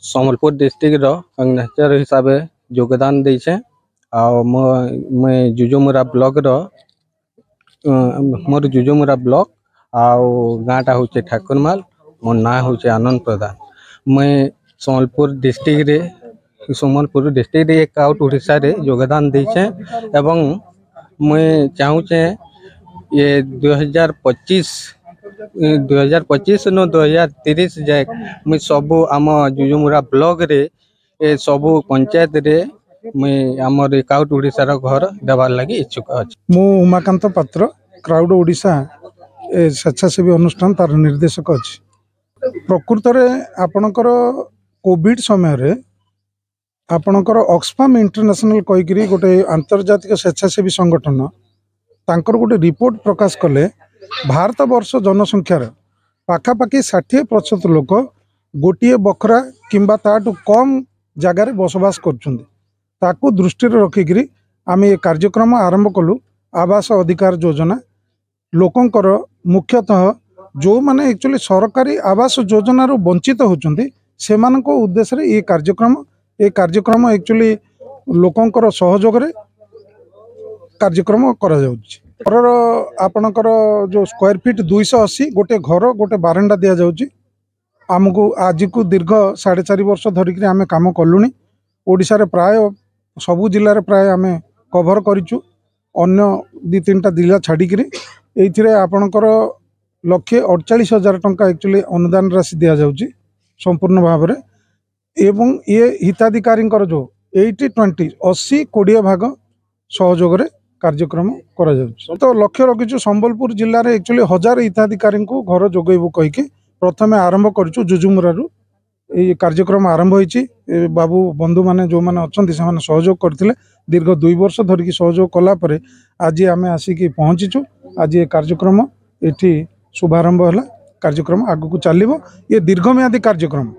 Sambalpur district कंगनेचर हिसाब से योगदान देछे मैं जुजुमुरा ब्लॉक मोर जुजुमुरा ब्लॉक आउ गाँटा हूँ ठाकुरमाल मोर ना हूँ आनंद प्रधान मैं सम्बलपुर डिस्ट्रिक्ट एक आउट उड़ीसा रे योगदान देछे एवं मैं चाहूचे ये 2025 न 2030 जाए मुझ सबू आम जुजुमुरा ब्लॉक रे ए सबू पंचायत रे मुझ आमर काउट उड़ीसार घर देवार लगी इच्छुक अच्छी। मु उमाकांत पात्र क्राउड ओडिशा स्वेच्छासेवी अनुष्ठान तार निर्देशक अच्छी। प्रकृत में आपणकर कोविड समय आपणकर ऑक्सफाम इंटरनेशनल कहीकि गोटे आंतर्जातिक स्वेच्छासेवी संगठन तांकर गोटे रिपोर्ट प्रकाश कले भारत वर्ष जनसंख्यार पाखापाखि 60% लोक गोटे बखरा किंबा ताटू कम जगार बसवास कर दृष्टि रखिक आम ये कार्यक्रम आरंभ कलु। आवास अधिकार योजना लोकंकर मुख्यतः जो माने एक्चुअली सरकारी आवास योजना वंचित होचंती से उद्देश्य ये कार्यक्रम एक्चुअली लोकंकर सहयोग रे कार्यक्रम करा जाउछि। घर आपणकर जो स्क्वायर फीट 280 गोटे घर गोटे बारंडा दि जाउछि। आमको आज को दीर्घ 4.5 वर्ष धरिक आम कम कलुनी। ओडिशा रे प्राय सबु जिले में प्राय आम कभर करिचु अन्य 2-3टा जिला छाड़िक ये आपणकर 1,48,000 टंका एक्चुअली अनुदान राशि दि जाउछि संपूर्ण भाव में। एवं ये हिताधिकारी जो 80-20 80-20 भाग सहयोग रे कार्यक्रम करा जाउछि। तो लक्ष्य रखिचु संबलपुर जिले में एक्चुअली 1000 हिताधिकारी को घर जोगेबू कहीकि प्रथमे आरंभ करिचु जुजुमुरारू ये कार्यक्रम आरंभ होइछि। बाबू बंधु माने जो माने अछंती से माने सहयोग करथिले दीर्घ 2 वर्ष धरिकी सहयोग कला परे आज आमे आसिकी पहुंचीचु। आज ये कार्यक्रम एठी शुभारंभ होला। कार्यक्रम आगु को चलिबो। ये दीर्घम्यादी कार्यक्रम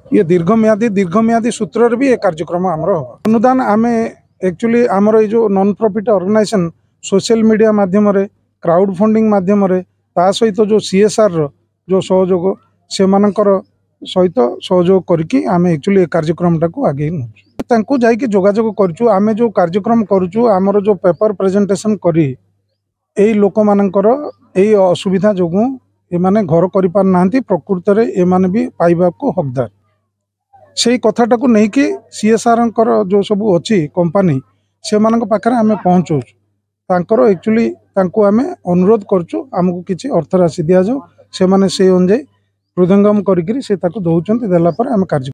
ये दीर्घम्यादी सूत्र रे भी ये कार्यक्रम हमर होबो। अनुदान आमे एक्चुअली आमर ये जो non profit organisation social media माध्यम रे क्राउड फंडिंग माध्यम रे ता सहित जो CSR रो जो सहयोग से मानकर सहित सहयोग करके आम एक्चुअली कार्यक्रम टाक आगे नौ जाकि जोगाजोग करूँ। आम जो कार्यक्रम करूँ आमर जो पेपर प्रेजेंटेशन करी यही लोक मानकर यही असुविधा जो एमाने घर कर पारना प्रकृत में एमाने भी पाइबा को हकदार से कथाटा को लेकिन CSR जो सब अच्छी कंपनी से पाखे आम पहुँचाऊ तांकर एक्चुअली आम अनुरोध करूँ आमको किसी अर्थ राशि दि जाऊ से अनुजाई हृदयंगम करी दौरान देला आम कार्य